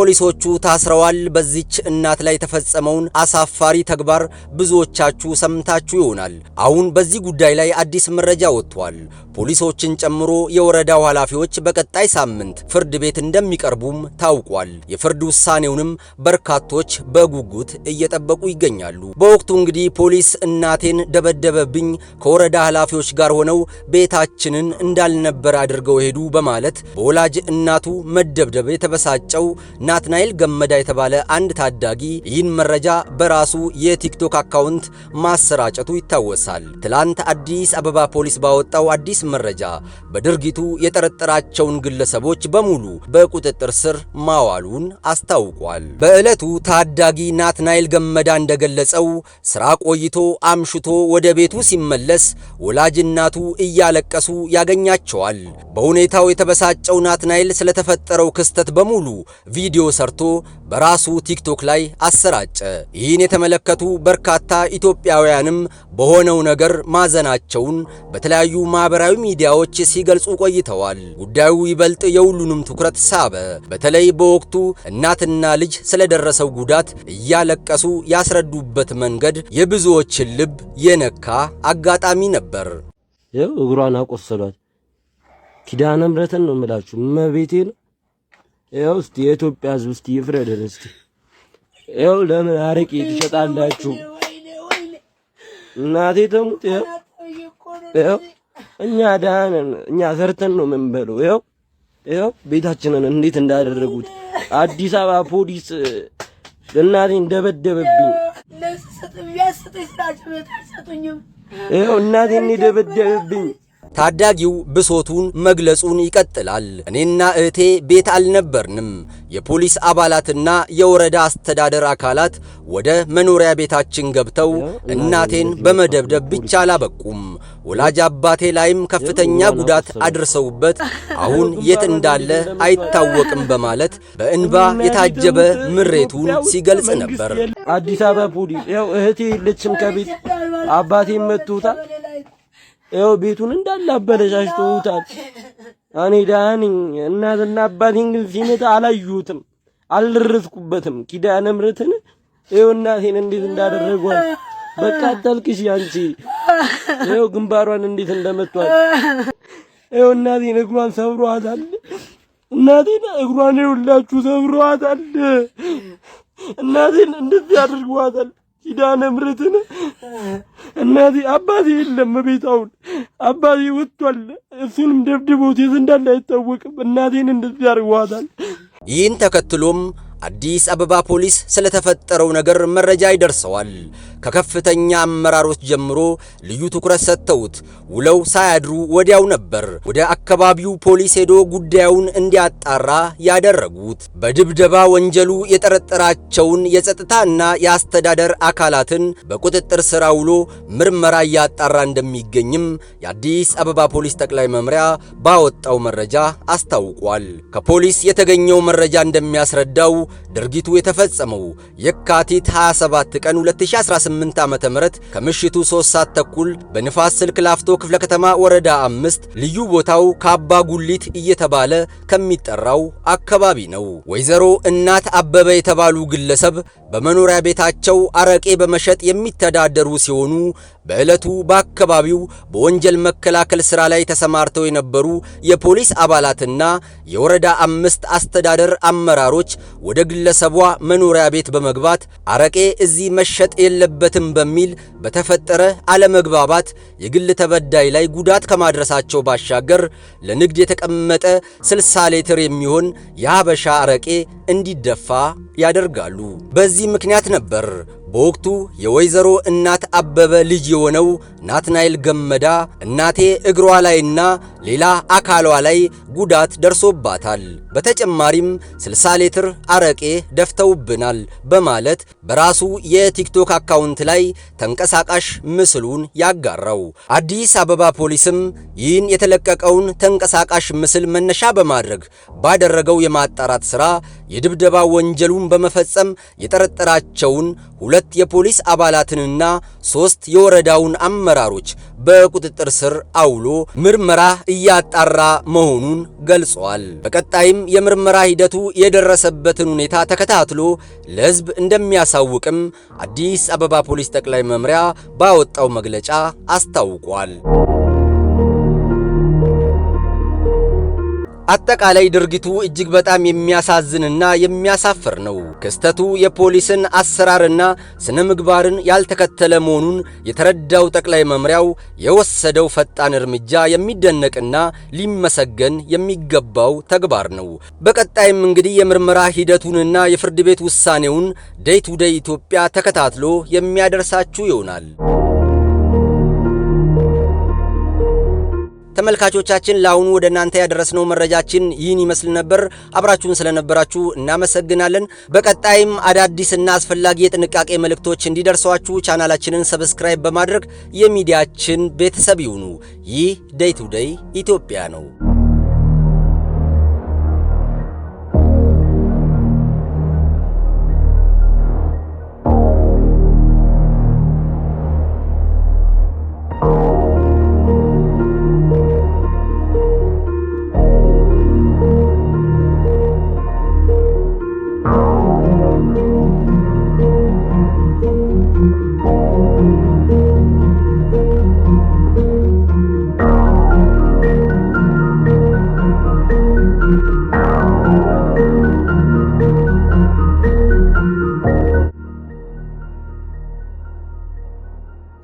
ፖሊሶቹ ታስረዋል። በዚች እናት ላይ የተፈጸመውን አሳፋሪ ተግባር ብዙዎቻችሁ ሰምታችሁ ይሆናል። አሁን በዚህ ጉዳይ ላይ አዲስ መረጃ ወጥቷል። ፖሊሶችን ጨምሮ የወረዳው ኃላፊዎች በቀጣይ ሳምንት ፍርድ ቤት እንደሚቀርቡም ታውቋል። የፍርድ ውሳኔውንም በርካቶች በጉጉት እየጠበቁ ይገኛሉ። በወቅቱ እንግዲህ ፖሊስ እናቴን ደበደበብኝ፣ ከወረዳ ኃላፊዎች ጋር ሆነው ቤታችንን እንዳልነበር አድርገው ሄዱ በማለት በወላጅ እናቱ መደብደብ የተበሳጨው ናትናኤል ገመዳ የተባለ አንድ ታዳጊ ይህን መረጃ በራሱ የቲክቶክ አካውንት ማሰራጨቱ ይታወሳል። ትላንት አዲስ አበባ ፖሊስ ባወጣው አዲስ መረጃ በድርጊቱ የጠረጠራቸውን ግለሰቦች በሙሉ በቁጥጥር ስር ማዋሉን አስታውቋል። በዕለቱ ታዳጊ ናትናኤል ገመዳ እንደገለጸው ስራ ቆይቶ አምሽቶ ወደ ቤቱ ሲመለስ ወላጅ እናቱ እያለቀሱ ያገኛቸዋል። በሁኔታው የተበሳጨው ናትናኤል ስለተፈጠረው ክስተት በሙሉ ቪዲዮ ሰርቶ በራሱ ቲክቶክ ላይ አሰራጨ። ይህን የተመለከቱ በርካታ ኢትዮጵያውያንም በሆነው ነገር ማዘናቸውን በተለያዩ ማህበራዊ ሚዲያዎች ሲገልጹ ቆይተዋል። ጉዳዩ ይበልጥ የሁሉንም ትኩረት ሳበ። በተለይ በወቅቱ እናትና ልጅ ስለደረሰው ጉዳት እያለቀሱ ያስረዱበት መንገድ የብዙዎችን ልብ የነካ አጋጣሚ ነበር። ያው እግሯን አቆሰሏት። ኪዳነ ምሕረትን ነው የምላችሁ መቤቴን። ያው እስቲ የኢትዮጵያ ሕዝብ እስቲ ይፍረደን እስቲ። ያው ለምን አረቄ ትሸጣላችሁ? እናቴ ተሙት። ያው እኛ ዳነን፣ እኛ ሰርተን ነው የምንበለው። ያው ቤታችንን እንዴት እንዳደረጉት አዲስ አበባ ፖሊስ እናቴን ደበደበብኝ። ያው እናቴን ደበደበብኝ። ታዳጊው ብሶቱን መግለጹን ይቀጥላል። እኔና እህቴ ቤት አልነበርንም። የፖሊስ አባላትና የወረዳ አስተዳደር አካላት ወደ መኖሪያ ቤታችን ገብተው እናቴን በመደብደብ ብቻ አላበቁም፣ ወላጅ አባቴ ላይም ከፍተኛ ጉዳት አድርሰውበት አሁን የት እንዳለ አይታወቅም በማለት በእንባ የታጀበ ምሬቱን ሲገልጽ ነበር። አዲስ አበባ ፖሊስ ያው እህቴ የለችም ከቤት አባቴ መጥቶታል። ያው ቤቱን እንዳለ አበለሻሽተውታል። እኔ ዳኒ እናትና አባቴን ግን ሲመጣ አላዩትም፣ አልደረስኩበትም። ኪዳነ ምሕረትን ያው እናቴን እንዴት እንዳደረጓት በቃ አታልቅሽ አንቺ። ያው ግንባሯን እንዴት እንደመቷት ያው እናቴን እግሯን ሰብሯታል። እናቴን እግሯን ይውላችሁ ሰብሯታል። እናቴን እንዴት ያደርጓታል? ኪዳነ ምሕረትን እናቴ አባቴ የለም ቤታውን አባቴ ወጥቷል። እሱንም ደብድቦት የት እንዳለ አይታወቅም። እናቴን እንደዚህ ያርዋታል። ይህን ተከትሎም አዲስ አበባ ፖሊስ ስለተፈጠረው ነገር መረጃ ይደርሰዋል። ከከፍተኛ አመራሮች ጀምሮ ልዩ ትኩረት ሰጥተውት ውለው ሳያድሩ ወዲያው ነበር ወደ አካባቢው ፖሊስ ሄዶ ጉዳዩን እንዲያጣራ ያደረጉት። በድብደባ ወንጀሉ የጠረጠራቸውን የጸጥታና የአስተዳደር አካላትን በቁጥጥር ስር አውሎ ምርመራ እያጣራ እንደሚገኝም የአዲስ አበባ ፖሊስ ጠቅላይ መምሪያ ባወጣው መረጃ አስታውቋል። ከፖሊስ የተገኘው መረጃ እንደሚያስረዳው ድርጊቱ የተፈጸመው የካቲት 27 ቀን 2018 ዓ.ም ከምሽቱ 3 ሰዓት ተኩል በንፋስ ስልክ ላፍቶ ክፍለ ከተማ ወረዳ 5 ልዩ ቦታው ካባ ጉሊት እየተባለ ከሚጠራው አካባቢ ነው። ወይዘሮ እናት አበበ የተባሉ ግለሰብ በመኖሪያ ቤታቸው አረቄ በመሸጥ የሚተዳደሩ ሲሆኑ በዕለቱ በአካባቢው በወንጀል መከላከል ሥራ ላይ ተሰማርተው የነበሩ የፖሊስ አባላትና የወረዳ 5 አስተዳደር አመራሮች ወደ ግለሰቧ መኖሪያ ቤት በመግባት አረቄ እዚህ መሸጥ የለበትም በሚል በተፈጠረ አለመግባባት የግል ተበዳይ ላይ ጉዳት ከማድረሳቸው ባሻገር ለንግድ የተቀመጠ 60 ሊትር የሚሆን የሀበሻ አረቄ እንዲደፋ ያደርጋሉ። በዚህ ምክንያት ነበር በወቅቱ የወይዘሮ እናት አበበ ልጅ የሆነው ናትናኤል ገመዳ እናቴ እግሯ ላይና ሌላ አካሏ ላይ ጉዳት ደርሶባታል፣ በተጨማሪም 60 ሊትር አረቄ ደፍተውብናል በማለት በራሱ የቲክቶክ አካውንት ላይ ተንቀሳቃሽ ምስሉን ያጋራው። አዲስ አበባ ፖሊስም ይህን የተለቀቀውን ተንቀሳቃሽ ምስል መነሻ በማድረግ ባደረገው የማጣራት ሥራ የድብደባ ወንጀሉን በመፈጸም የጠረጠራቸውን 2 የፖሊስ አባላትንና 3 የወረዳውን አመራሮች በቁጥጥር ስር አውሎ ምርመራ እያጣራ መሆኑን ገልጿል። በቀጣይም የምርመራ ሂደቱ የደረሰበትን ሁኔታ ተከታትሎ ለሕዝብ እንደሚያሳውቅም አዲስ አበባ ፖሊስ ጠቅላይ መምሪያ ባወጣው መግለጫ አስታውቋል። አጠቃላይ ድርጊቱ እጅግ በጣም የሚያሳዝንና የሚያሳፍር ነው። ክስተቱ የፖሊስን አሰራርና ስነ ምግባርን ያልተከተለ መሆኑን የተረዳው ጠቅላይ መምሪያው የወሰደው ፈጣን እርምጃ የሚደነቅና ሊመሰገን የሚገባው ተግባር ነው። በቀጣይም እንግዲህ የምርመራ ሂደቱንና የፍርድ ቤት ውሳኔውን ዴይ ቱ ዴይ ኢትዮጵያ ተከታትሎ የሚያደርሳችሁ ይሆናል። ተመልካቾቻችን ለአሁኑ ወደ እናንተ ያደረስነው መረጃችን ይህን ይመስል ነበር። አብራችሁን ስለነበራችሁ እናመሰግናለን። በቀጣይም አዳዲስና አስፈላጊ የጥንቃቄ መልእክቶች እንዲደርሷችሁ ቻናላችንን ሰብስክራይብ በማድረግ የሚዲያችን ቤተሰብ ይሁኑ። ይህ ዴይ ቱ ዴይ ኢትዮጵያ ነው።